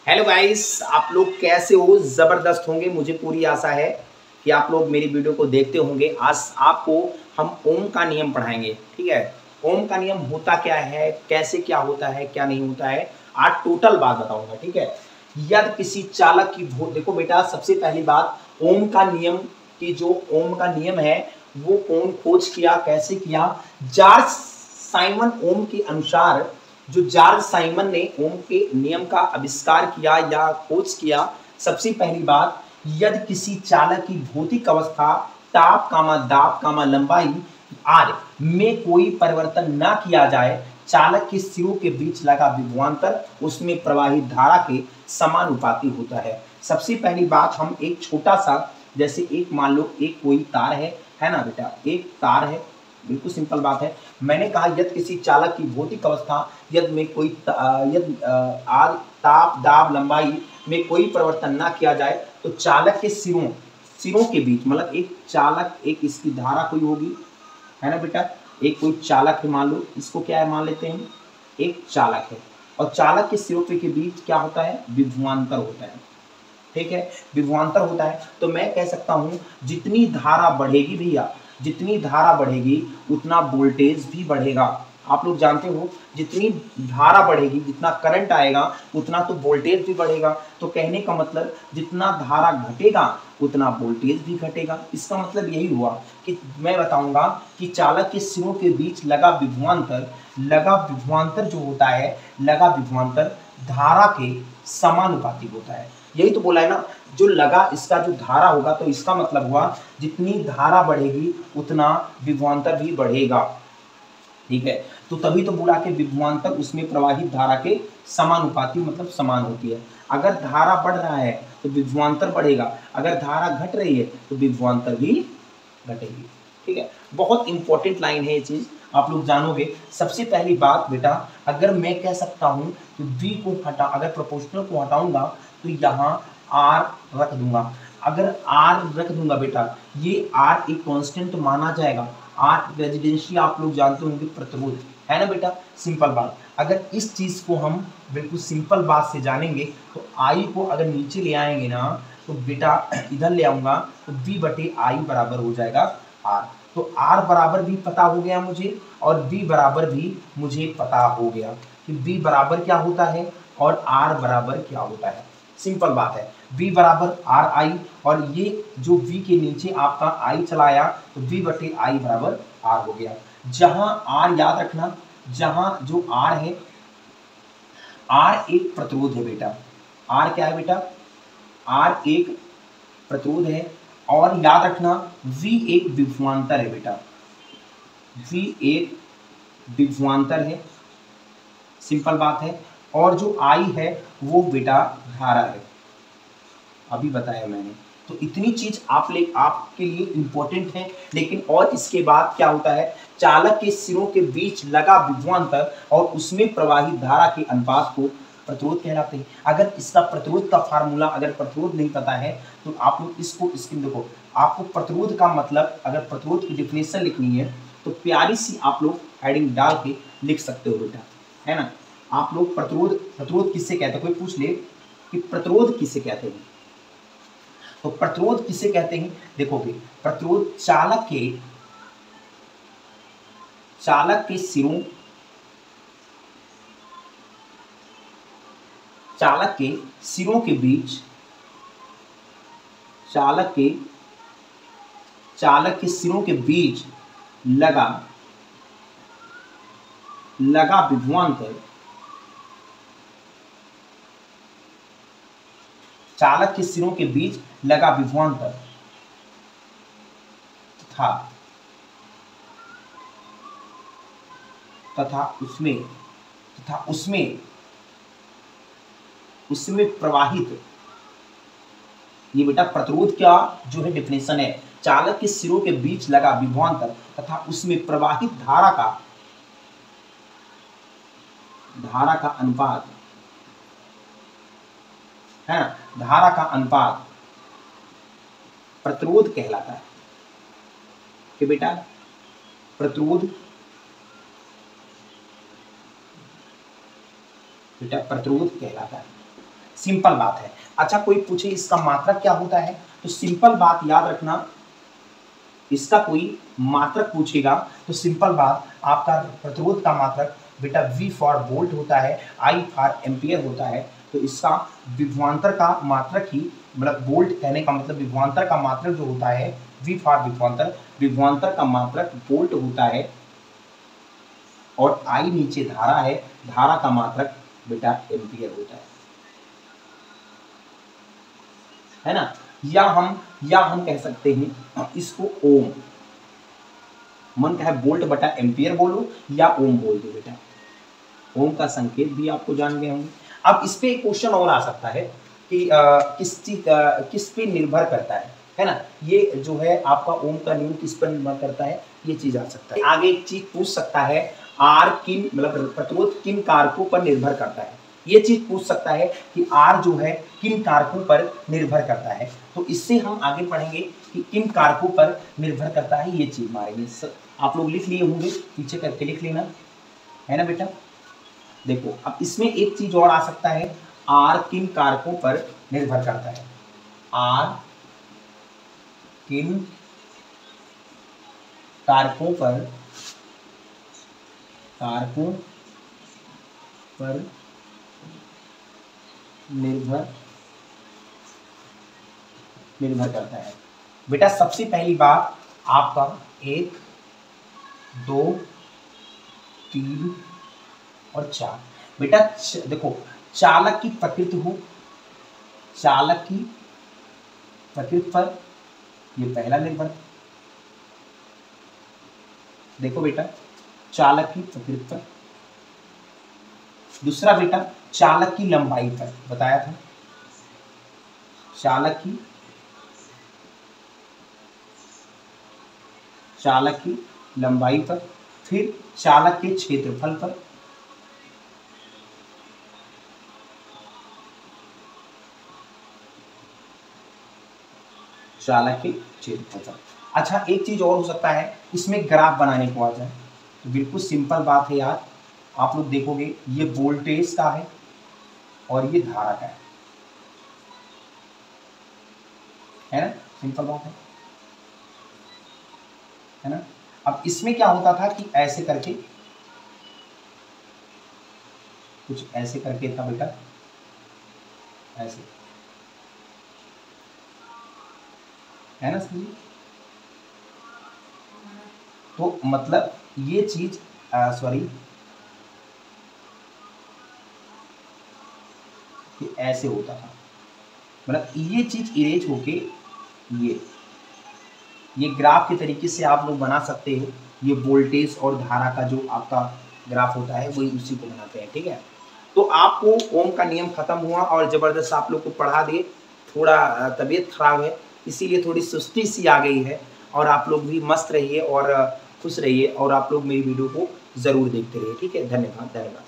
Hello guys, आप लोग कैसे हो? ज़बरदस्त होंगे। मुझे पूरी आशा है कि आप लोग मेरी वीडियो को देखते होंगे। आज आपको हम ओम का नियम पढ़ाएंगे। ठीक है, ओम का नियम होता क्या है, कैसे क्या होता है, क्या नहीं होता है, आज टोटल बात बताऊंगा। ठीक है, यदि किसी चालक की देखो बेटा, सबसे पहली बात, ओम का नियम की जो ओम का नियम है वो कौन खोज किया, कैसे किया? जॉर्ज साइमन ओम के अनुसार, जो जॉर्ज साइमन ने ओम के नियम का आविष्कार किया या खोज किया। सबसे पहली बात, यदि किसी चालक की भौतिक अवस्था ताप दाब लंबाई आर में कोई परिवर्तन न किया जाए, चालक के सिरों के बीच लगा विभवांतर उसमें प्रवाहित धारा के समानुपाती होता है। सबसे पहली बात, हम एक छोटा सा, जैसे एक मान लो एक कोई तार है ना बेटा, एक तार है, बिल्कुल सिंपल बात है। मैंने कहा यदि किसी चालक की भौतिक अवस्था यदि में कोई आर ताप दाब लंबाई में कोई परिवर्तन ना किया जाए तो चालक के सिरों के बीच, मतलब एक चालक, एक इसकी धारा कोई होगी, है ना बेटा, एक कोई चालक है, मान लो इसको क्या है, मान लेते हैं एक चालक है, और चालक के सिरों के बीच क्या होता है? विभवांतर होता है। ठीक है, विभवांतर होता है। तो मैं कह सकता हूं जितनी धारा बढ़ेगी भैया, जितनी धारा बढ़ेगी उतना वोल्टेज भी बढ़ेगा। आप लोग जानते हो, जितनी धारा बढ़ेगी, जितना करंट आएगा उतना तो वोल्टेज भी बढ़ेगा। तो कहने का मतलब जितना धारा घटेगा उतना वोल्टेज भी घटेगा। इसका मतलब यही हुआ कि मैं बताऊंगा कि चालक के सिरों के बीच लगा विभवांतर जो होता है, लगा विभवांतर धारा के समानुपाती होता है। यही तो बोला है ना, जो लगा इसका जो धारा होगा, तो इसका मतलब हुआ जितनी धारा बढ़ेगी उतना विभवांतर भी बढ़ेगा। ठीक है, तो तभी तो बोला कि विभवांतर उसमें प्रवाहित धारा के समानुपाती, मतलब समान होती है। अगर धारा बढ़ रहा है तो विभवांतर बढ़ेगा, अगर धारा घट रही है तो विभवांतर भी घटेगी। ठीक है, बहुत इंपॉर्टेंट लाइन है ये चीज, आप लोग जानोगे। सबसे पहली बात बेटा, अगर मैं कह सकता हूं कि v को हटा, अगर प्रोपोर्शनल को हटाऊंगा तो यहाँ r रख दूंगा। अगर r रख दूंगा बेटा, ये r एक कांस्टेंट माना जाएगा। r रेजिडेंशियल आप लोग जानते होंगे, प्रतिरोध है ना बेटा, सिंपल बात। अगर इस चीज को हम बिल्कुल सिंपल बात से जानेंगे तो i को अगर नीचे ले आएंगे ना, तो बेटा इधर ले आऊंगा तो v बटे आई बराबर हो जाएगा r। तो r बराबर भी पता हो गया मुझे, और v बराबर भी मुझे पता हो गया कि v बराबर क्या होता है और r बराबर क्या होता है। सिंपल बात है, v बराबर आर आई, और ये जो v के नीचे आपका i चलाया तो v बटे आई बराबर r हो गया। जहां r याद रखना, जहां जो r है, r एक प्रतिरोध है बेटा। r क्या है बेटा? r एक प्रतिरोध है, और याद रखना v एक विभवांतर है बेटा, v एक विभवांतर है, सिंपल बात है। और जो I है वो बेटा धारा है, अभी बताया मैंने। तो इतनी चीज आपके लिए इंपॉर्टेंट है। लेकिन और इसके बाद क्या होता है, चालक के सिरों के बीच लगा विभवांतर और उसमें प्रवाहित धारा के अनुपात को प्रतिरोध कहलाते हैं। अगर इसका प्रतिरोध का फार्मूला, अगर प्रतिरोध नहीं पता है तो आप लोग इसको देखो, आपको प्रतिरोध का मतलब, अगर प्रतिरोध की डिफिनेशन लिखनी है तो प्यारी सी आप लोग हेडिंग डाल के लिख सकते हो बेटा, है ना। आप लोग प्रतिरोध किससे कहते हैं, कोई पूछ ले कि प्रतिरोध किसे कहते हैं, तो प्रतिरोध किसे कहते हैं? देखोगे, प्रतिरोध चालक के सिरों, चालक के सिरों के बीच, चालक के सिरों के बीच लगा विभवांतर, चालक के सिरों के बीच लगा विभवांतर तथा उसमें प्रवाहित, ये बेटा प्रतिरोध का जो है डेफिनेशन है, चालक के सिरों के बीच लगा विभवांतर तथा उसमें प्रवाहित धारा का अनुपात है ना, धारा का अनुपात प्रतिरोध कहलाता है। कि बेटा प्रतिरोध, बेटा प्रतिरोध कहलाता है। सिंपल बात है। अच्छा कोई पूछे इसका मात्रक क्या होता है, तो सिंपल बात याद रखना, इसका कोई मात्रक पूछेगा तो सिंपल बात आपका प्रतिरोध का मात्रक बेटा V फॉर वोल्ट होता है, I फॉर एम्पियर होता है। तो इसका विभवांतर का मात्रक ही, मतलब वोल्ट कहने का मतलब विभवांतर का मात्रक जो होता है V फॉर विभवांतर, विभवांतर का मात्रक वोल्ट होता है, और I नीचे धारा है, धारा का मात्रक बेटा एम्पियर होता है ना। या हम कह सकते हैं इसको ओम, मन का है वोल्ट बटा एम्पियर बोलो या ओम बोल दो बेटा, ओम का संकेत भी आपको जान गए होंगे। अब इस पे एक क्वेश्चन और आ सकता है कि किस पे निर्भर करता है ना, ये जो है आपका ओम का नियम किस पर निर्भर करता है, ये चीज आ सकता है। आगे एक चीज पूछ सकता है आर किन, मतलब प्रतिरोध किन कारकों पर निर्भर करता है, ये चीज पूछ सकता है कि आर जो है किन कारकों पर निर्भर करता है। तो इससे हम आगे पढ़ेंगे कि किन कारकों पर निर्भर करता है, ये चीज मारेंगे। आप लोग लिख लिए होंगे, पीछे करके लिख लेना, है ना बेटा। देखो अब इसमें एक चीज और आ सकता है, आर किन कारकों पर निर्भर करता है, आर किन कारकों पर निर्भर करता है। बेटा सबसे पहली बात आपका 1 2 3 और 4। बेटा देखो चालक की प्रकृति हो, चालक की प्रकृति पर ये पहला निर्भर, देखो बेटा चालक की प्रकृति पर। दूसरा बेटा चालक की लंबाई पर, बताया था चालक की लंबाई पर। फिर चालक के क्षेत्रफल पर, चालक के क्षेत्रफल पर। अच्छा एक चीज और हो सकता है, इसमें ग्राफ बनाने को आ जाए तो बिल्कुल सिंपल बात है यार, आप लोग देखोगे ये वोल्टेज का है और ये धारा का है ना, सिंपल बात है ना। अब इसमें क्या होता था कि ऐसे करके, कुछ ऐसे करके था बेटा, ऐसे, है ना समझिए। तो मतलब ये चीज सॉरी ऐसे होता था, मतलब ये चीज इरेज होके ये ग्राफ के तरीके से आप लोग बना सकते हो। ये वोल्टेज और धारा का जो आपका ग्राफ होता है वही उसी को बनाते हैं, ठीक है। तो आपको ओम का नियम खत्म हुआ और जबरदस्त आप लोग को पढ़ा दिए। थोड़ा तबीयत खराब है इसीलिए थोड़ी सुस्ती सी आ गई है, और आप लोग भी मस्त रहिए और खुश रहिए, और आप लोग मेरी वीडियो को ज़रूर देखते रहिए, ठीक है। धन्यवाद धन्यवाद।